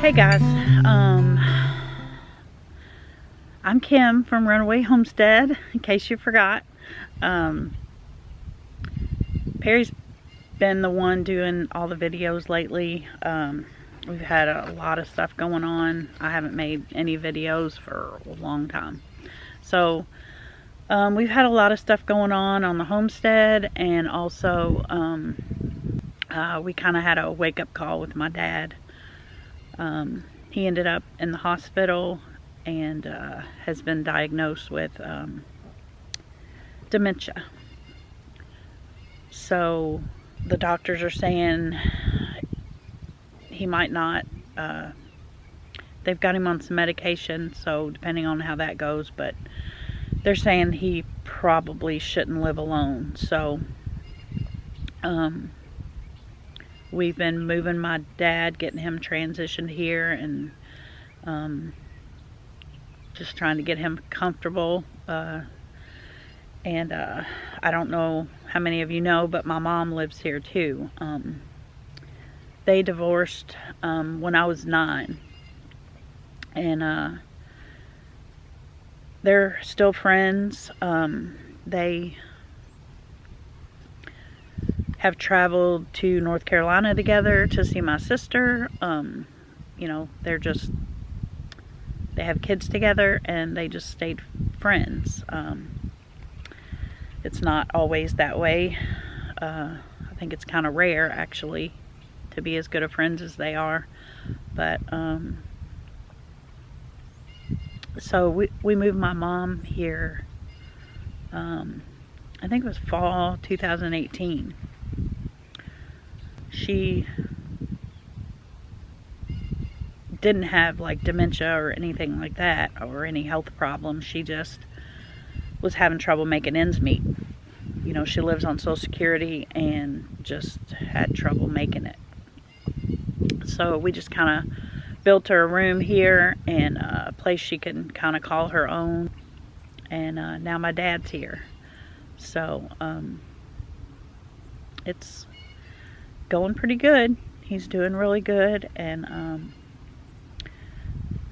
Hey guys, I'm Kim from Runaway Homestead, in case you forgot. Perry's been the one doing all the videos lately. We've had a lot of stuff going on. I haven't made any videos for a long time. So, we've had a lot of stuff going on the homestead, and also, we kind of had a wake-up call with my dad. He ended up in the hospital and has been diagnosed with dementia. So the doctors are saying he might not, they've got him on some medication, so depending on how that goes, but they're saying he probably shouldn't live alone. So we've been moving my dad, getting him transitioned here, and just trying to get him comfortable. I don't know how many of you know, but my mom lives here too. They divorced when I was 9, and they're still friends. They have traveled to North Carolina together to see my sister. You know, they have kids together, and they just stayed friends. It's not always that way. I think it's kind of rare, actually, to be as good of friends as they are. But so we moved my mom here, I think it was fall 2018. She didn't have like dementia or anything like that, or any health problems. She just was having trouble making ends meet. You know, she lives on Social Security and just had trouble making it. So we just kind of built her a room here and a place she can kind of call her own. And now my dad's here. So it's going pretty good. He's doing really good, and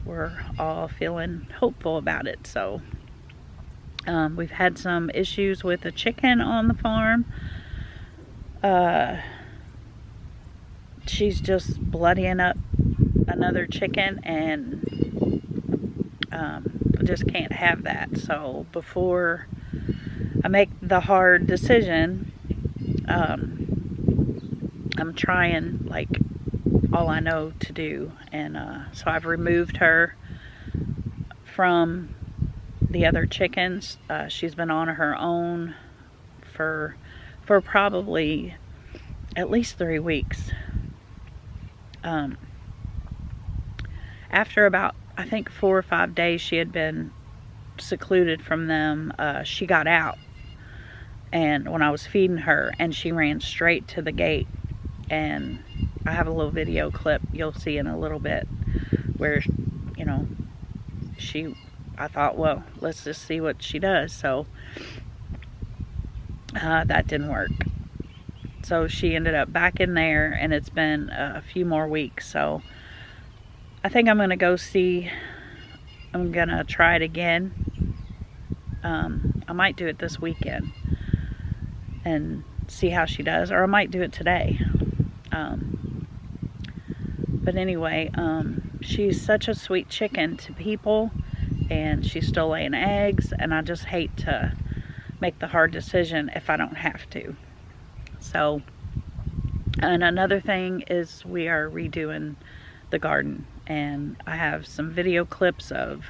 we're all feeling hopeful about it. So we've had some issues with a chicken on the farm. She's just bloodying up another chicken, and just can't have that. So before I make the hard decision, I'm trying like all I know to do, and so I've removed her from the other chickens. She's been on her own for probably at least 3 weeks. After about, I think, 4 or 5 days she had been secluded from them, she got out, and when I was feeding her, and she ran straight to the gate. And I have a little video clip you'll see in a little bit where, you know, I thought, well, let's just see what she does. So that didn't work. So she ended up back in there, and it's been a few more weeks. So I think I'm gonna go see. I'm gonna try it again. I might do it this weekend and see how she does, or I might do it today. But anyway, she's such a sweet chicken to people, and she's still laying eggs, and I just hate to make the hard decision if I don't have to. So, and another thing is we are redoing the garden, and I have some video clips of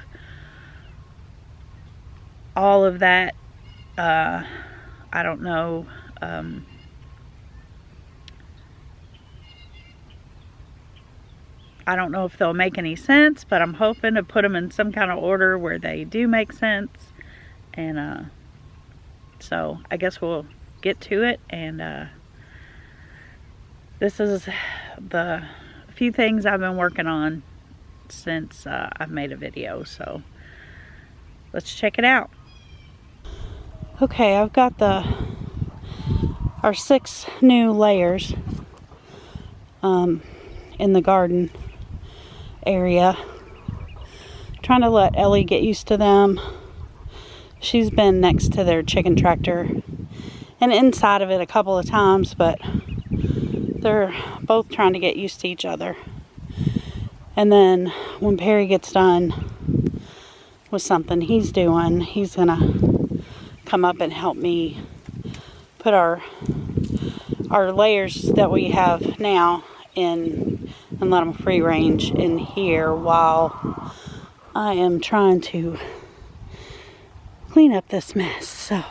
all of that. I don't know. I don't know if they'll make any sense, but I'm hoping to put them in some kind of order where they do make sense. And so I guess we'll get to it. And this is the few things I've been working on since I've made a video. So let's check it out. Okay, I've got our 6 new layers in the garden. area. Trying to let Ellie get used to them. She's been next to their chicken tractor and inside of it a couple of times, but they're both trying to get used to each other. And then when Perry gets done with something he's doing, he's gonna come up and help me put our layers that we have now in and let them free range in here while I am trying to clean up this mess. So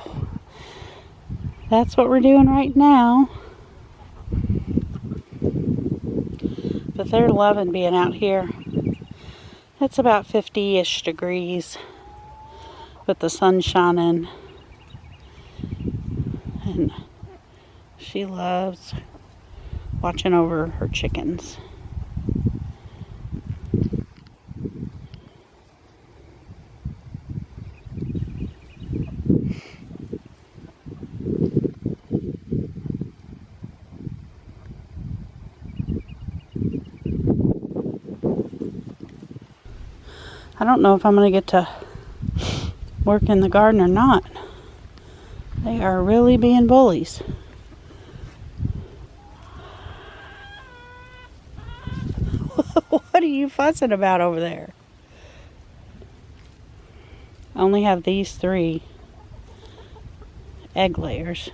that's what we're doing right now. But they're loving being out here. It's about 50-ish degrees with the sun shining. And she loves watching over her chickens. I don't know if I'm going to get to work in the garden or not. They are really being bullies. What are you fussing about over there? I only have these 3 egg layers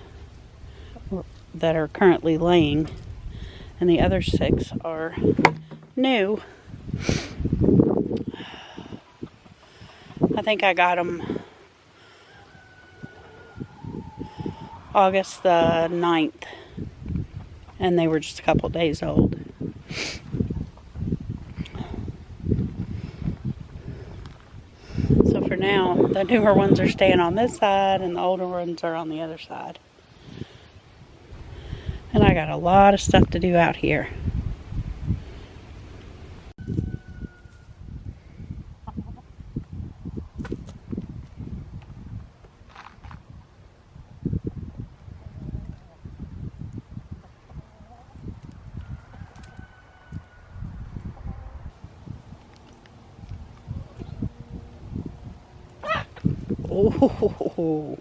that are currently laying, and the other 6 are new. I think I got them August the 9th, and they were just a couple days old. So for now, the newer ones are staying on this side, and the older ones are on the other side. And I got a lot of stuff to do out here. Oh,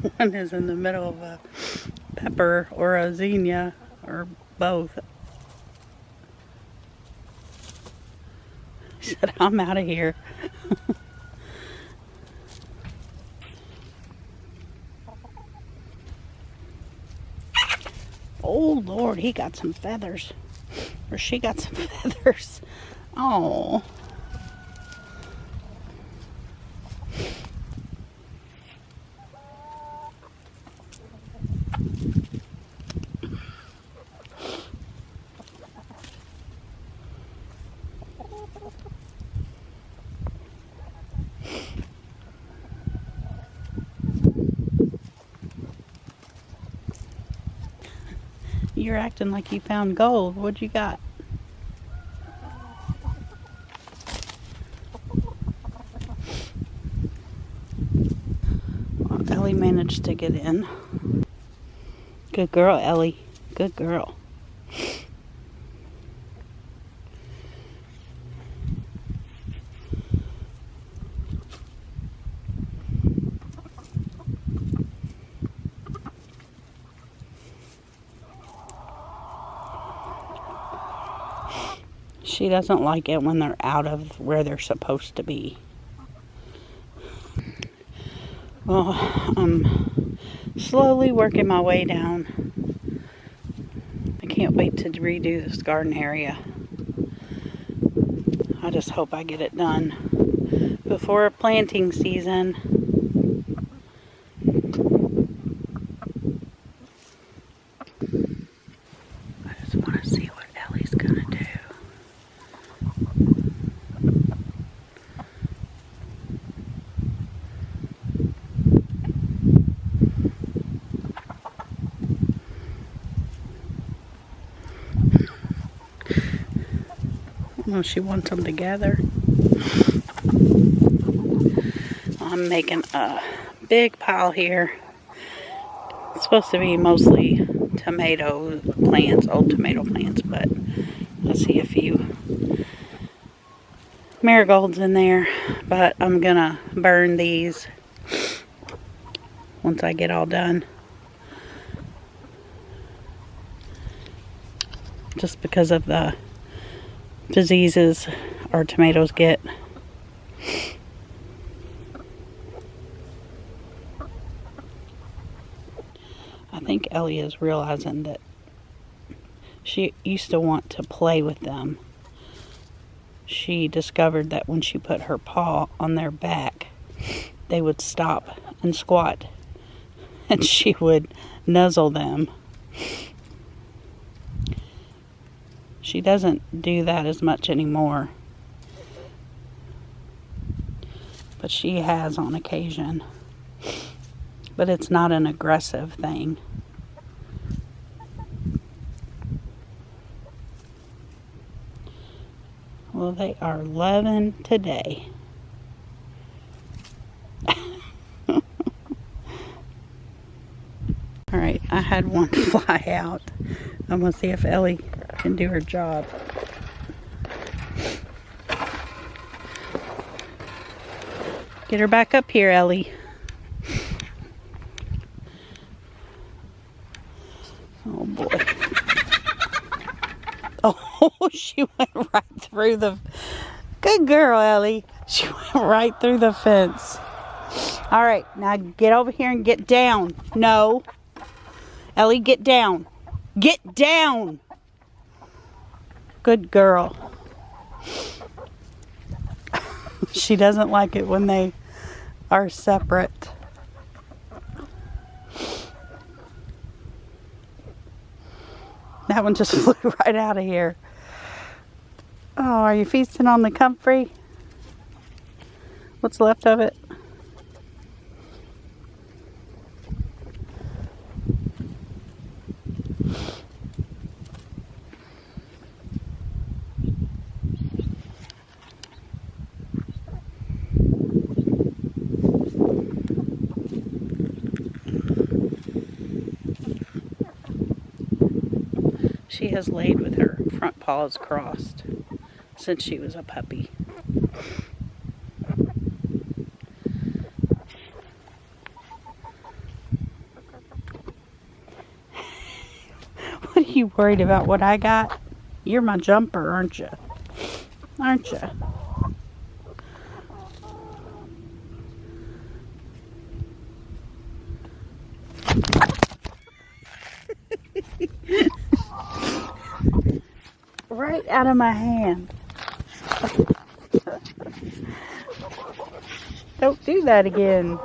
that one is in the middle of a pepper or a zinnia or both. He said, I'm out of here. Oh Lord, he got some feathers. Or she got some feathers. Oh. You're acting like you found gold. What you got? Well, Ellie managed to get in. Good girl, Ellie. Good girl. She doesn't like it when they're out of where they're supposed to be. Well, I'm slowly working my way down. I can't wait to redo this garden area. I just hope I get it done before planting season. I just want to see what Ellie's gonna do. Well, she wants them together. I'm making a big pile here. It's supposed to be mostly tomato plants, old tomato plants, but I see a few marigolds in there. But I'm gonna burn these once I get all done. Just because of the diseases our tomatoes get. I think Ellie is realizing that she used to want to play with them. She discovered that when she put her paw on their back, they would stop and squat, and she would nuzzle them. She doesn't do that as much anymore, but she has on occasion. But it's not an aggressive thing. Well, they are loving today. Alright, I had one fly out. I'm going to see if Ellie can do her job. Get her back up here, Ellie. Oh boy. Oh, she went right through the... Good girl, Ellie. She went right through the fence. Alright, now get over here and get down. No. Ellie, get down. Get down! Good girl. She doesn't like it when they are separate. That one just flew right out of here. Oh, are you feasting on the comfrey? What's left of it? She has laid with her front paws crossed since she was a puppy. What are you worried about what I got? You're my jumper, aren't you? Aren't you? Right out of my hand. Don't do that again.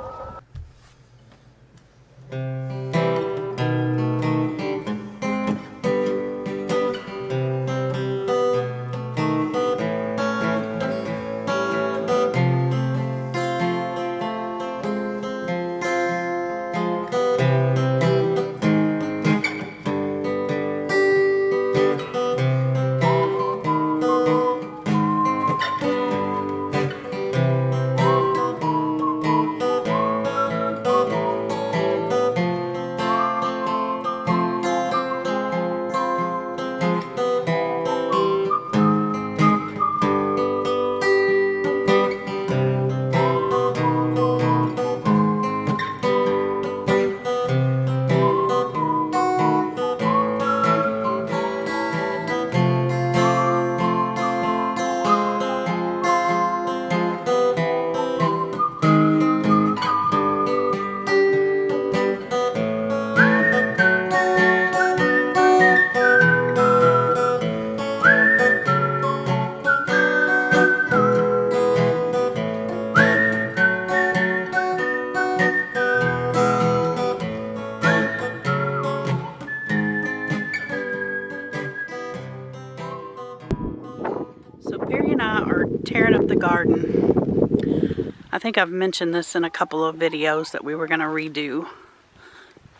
Tearing up the garden. I think I've mentioned this in a couple of videos that we were going to redo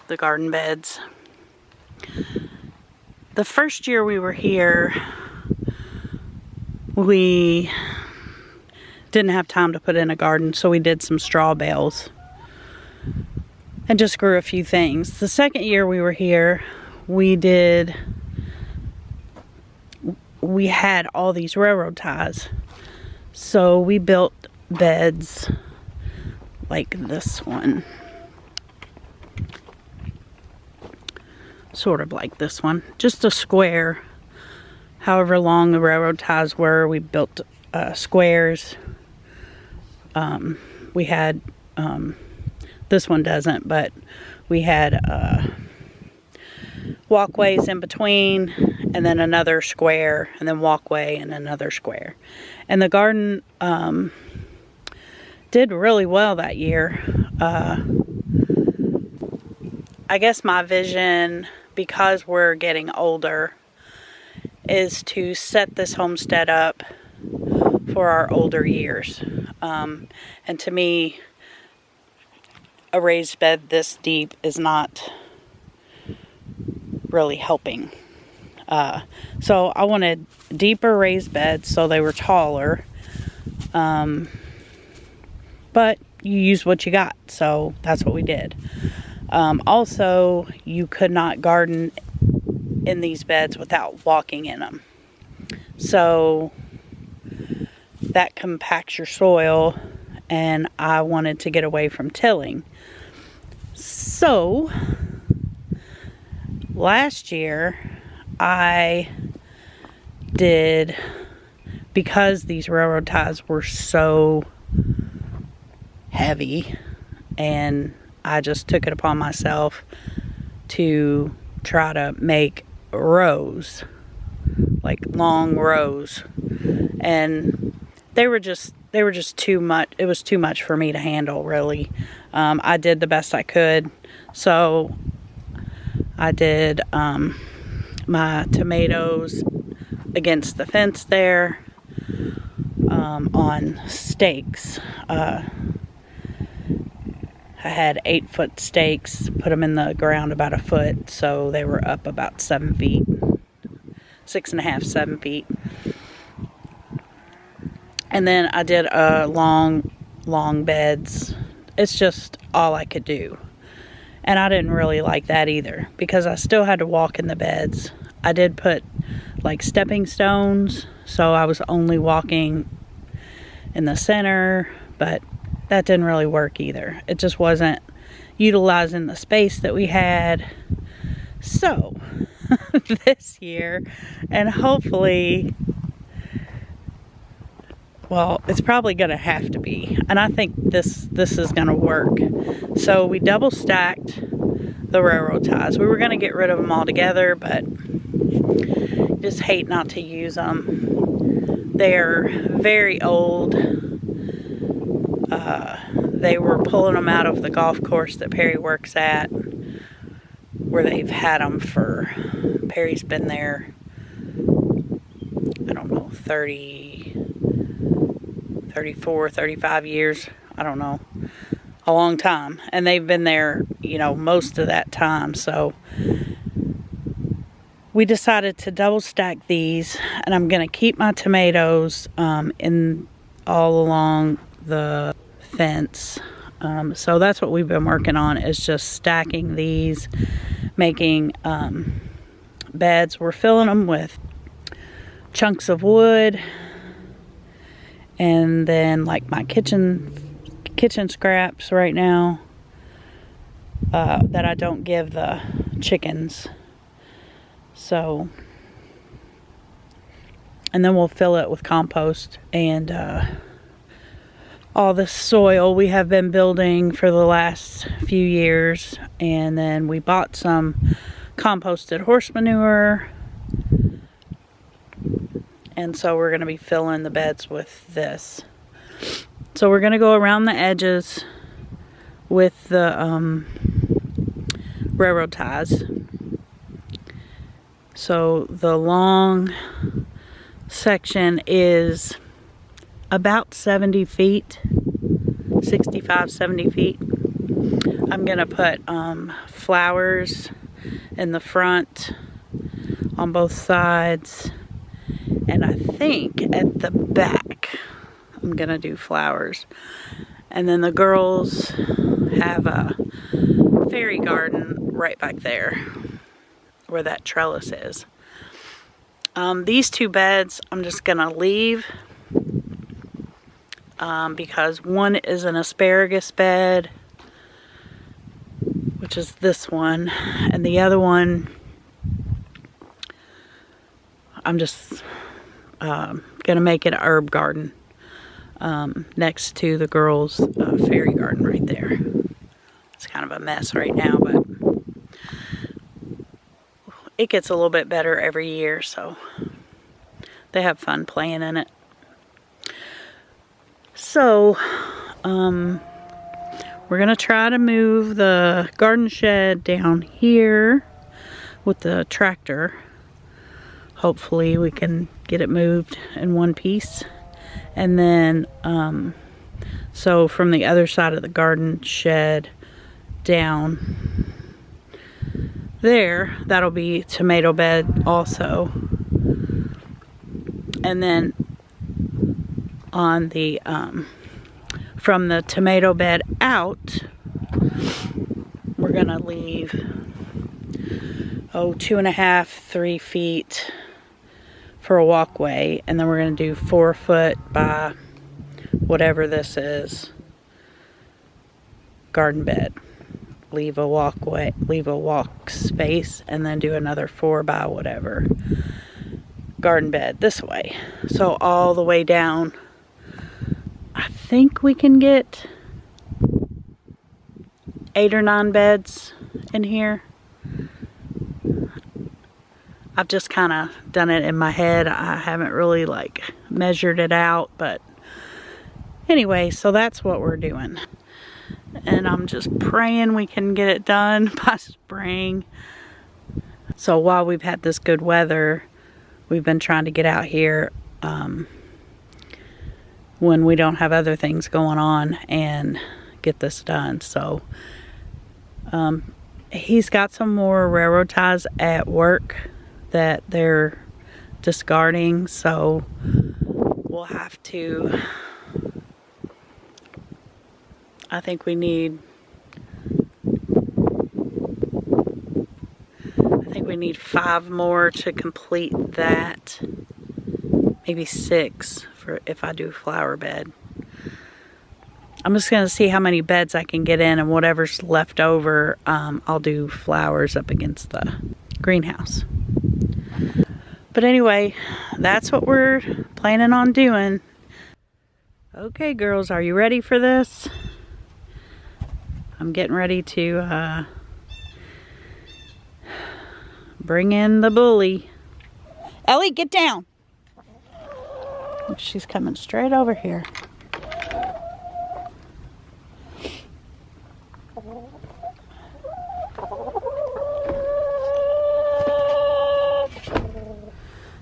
the garden beds. The first year we were here, we didn't have time to put in a garden, so we did some straw bales and just grew a few things. The second year we were here, we had all these railroad ties. So we built beds like this one. Sort of like this one. Just a square. However long the railroad ties were, we built squares. We had, this one doesn't, but we had walkways in between, and then another square, and then walkway and another square. And the garden did really well that year. I guess my vision, because we're getting older, is to set this homestead up for our older years. And to me, a raised bed this deep is not really helping. So I wanted deeper raised beds so they were taller. But you use what you got, so that's what we did. Also, you could not garden in these beds without walking in them. So that compacts your soil, and I wanted to get away from tilling. So last year I did, because these railroad ties were so heavy, and I just took it upon myself to try to make rows, like long rows, and they were just too much. It was too much for me to handle, really. I did the best I could. So I did my tomatoes against the fence there, on stakes. I had 8-foot stakes, put them in the ground about a foot, so they were up about 7 feet, 6.5, 7 feet. And then I did long beds. It's just all I could do. And I didn't really like that either, because I still had to walk in the beds. I did put like stepping stones, so I was only walking in the center, but that didn't really work either. It just wasn't utilizing the space that we had. So this year, and hopefully, well, it's probably gonna have to be, and I think this is gonna work. So we double stacked the railroad ties. We were gonna get rid of them all together, but just hate not to use them. They're very old. They were pulling them out of the golf course that Perry works at, where they've had them for, Perry's been there, I don't know, 34, 35 years, I don't know, a long time. And they've been there, you know, most of that time. So we decided to double stack these, and I'm going to keep my tomatoes in all along the fence. So that's what we've been working on, is just stacking these, making beds. We're filling them with chunks of wood, and then like my kitchen scraps right now that I don't give the chickens. So, and then we'll fill it with compost and all the soil we have been building for the last few years. And then we bought some composted horse manure, and so we're going to be filling the beds with this. So we're going to go around the edges with the railroad ties. So the long section is about 70 feet, 65, 70 feet. I'm gonna put flowers in the front on both sides, and I think at the back I'm I'm gonna do flowers. And then the girls have a fairy garden right back there where that trellis is. These 2 beds I'm just gonna leave because one is an asparagus bed, which is this one, and the other one I'm just gonna make it an herb garden next to the girls' fairy garden right there. It's kind of a mess right now, but it gets a little bit better every year, so they have fun playing in it. So, we're gonna try to move the garden shed down here with the tractor. Hopefully we can get it moved in one piece. And then, so from the other side of the garden shed down there, that'll be tomato bed also. And then on the, from the tomato bed out, we're gonna leave, 2.5, 3 feet for a walkway, and then we're gonna do 4 foot by whatever this is garden bed. Leave a walkway, leave a walk space, and then do another 4 by whatever garden bed this way. So all the way down, I think we can get 8 or 9 beds in here. I've just kind of done it in my head. I haven't really like measured it out, but anyway, so that's what we're doing. And I'm just praying we can get it done by spring. So while we've had this good weather, we've been trying to get out here when we don't have other things going on and get this done. So he's got some more railroad ties at work that they're discarding, so we'll have to, I think we need 5 more to complete that, maybe 6 for if I do flower bed. I'm just gonna see how many beds I can get in, and whatever's left over, I'll do flowers up against the greenhouse. But anyway, that's what we're planning on doing. Okay, girls, are you ready for this? I'm getting ready to bring in the bully. Ellie, get down. She's coming straight over here.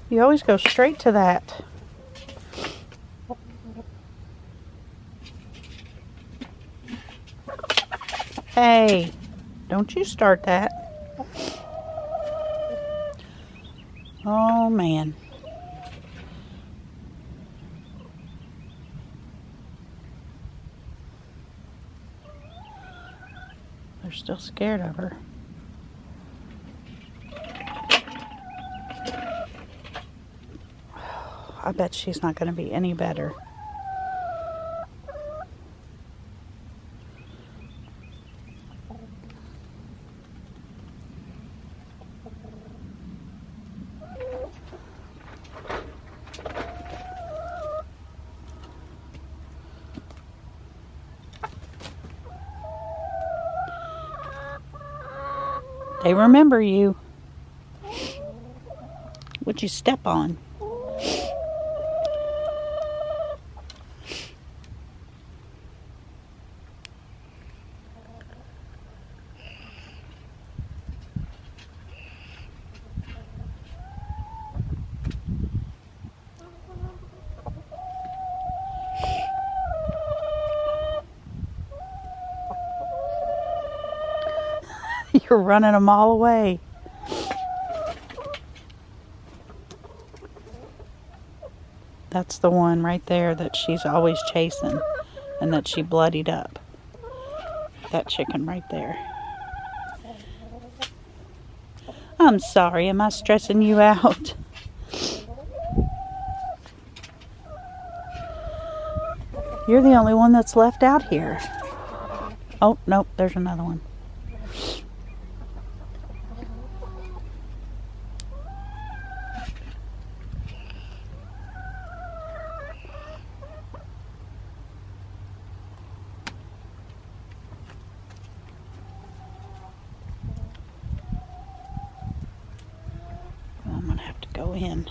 You always go straight to that. Hey, don't you start that. Oh, man. They're still scared of her. I bet she's not going to be any better. They remember you. What'd you step on? You're running them all away. That's the one right there that she's always chasing and that she bloodied up. That chicken right there. I'm sorry, am I stressing you out? You're the only one that's left out here. Oh, nope, there's another one. I'm gonna have to go in.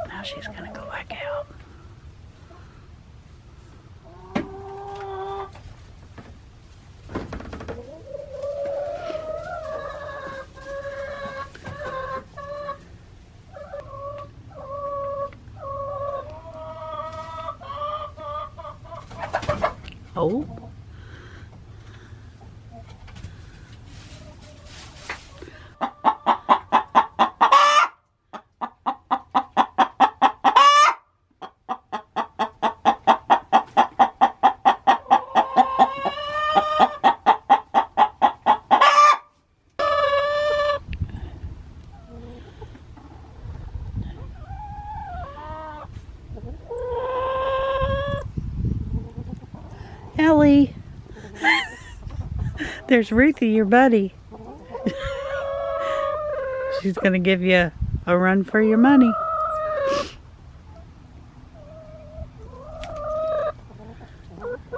Now she's gonna go back out. Oh. Ellie. There's Ruthie, your buddy. She's gonna give you a run for your money.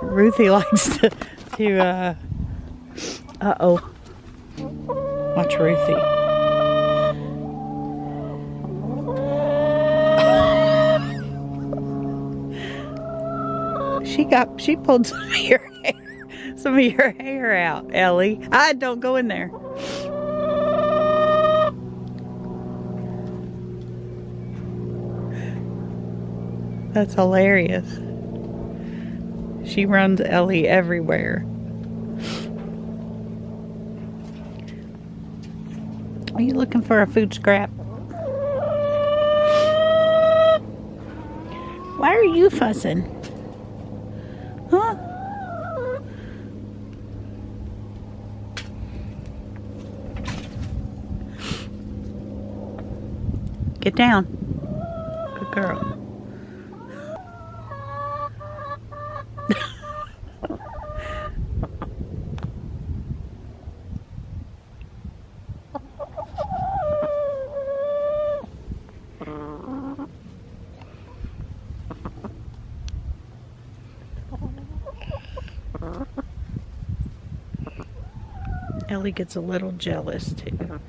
Ruthie likes to uh-oh. Watch Ruthie. She pulled some of your hair out, Ellie. Don't go in there. That's hilarious. She runs Ellie everywhere. Are you looking for a food scrap? Why are you fussing? Huh? Get down. Good girl. Ellie gets a little jealous too.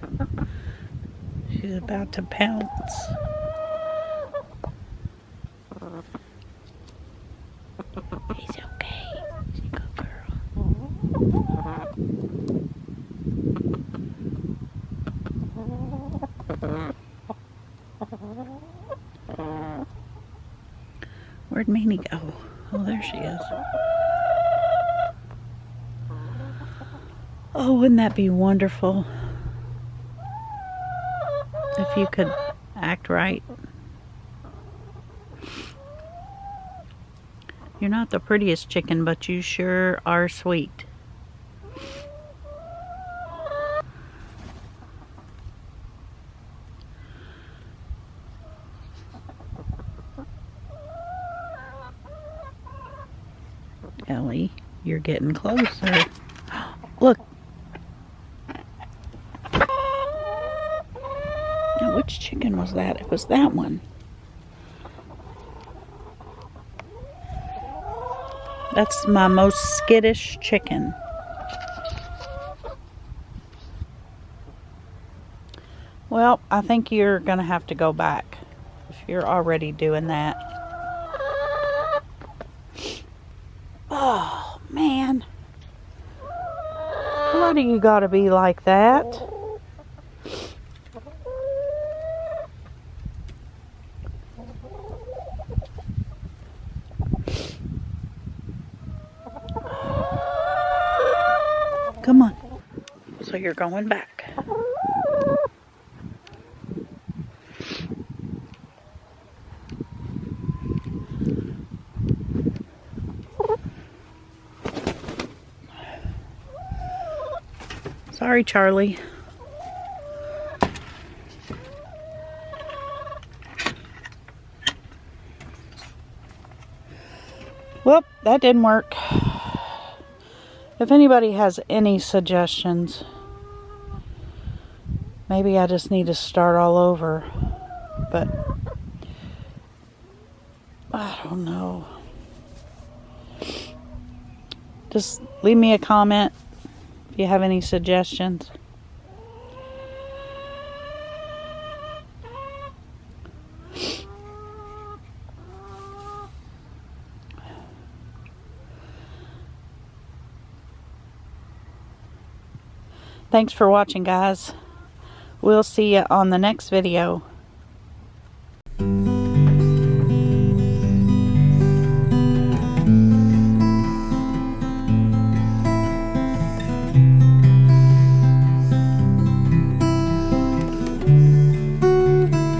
She's about to pounce. He's okay. She's a good girl. Where'd Minnie go? Oh, there she is. Oh, wouldn't that be wonderful if you could act right? You're not the prettiest chicken, but you sure are sweet. Ellie, you're getting closer. Look. Now, which chicken was that? It was that one. That's my most skittish chicken. Well, I think you're going to have to go back if you're already doing that. Oh, man. Why do you got to be like that? Come on. So you're going back. Sorry, Charlie. Well, that didn't work. If anybody has any suggestions, maybe I just need to start all over. But I don't know. Just leave me a comment if you have any suggestions. Thanks for watching, guys. We'll see you on the next video.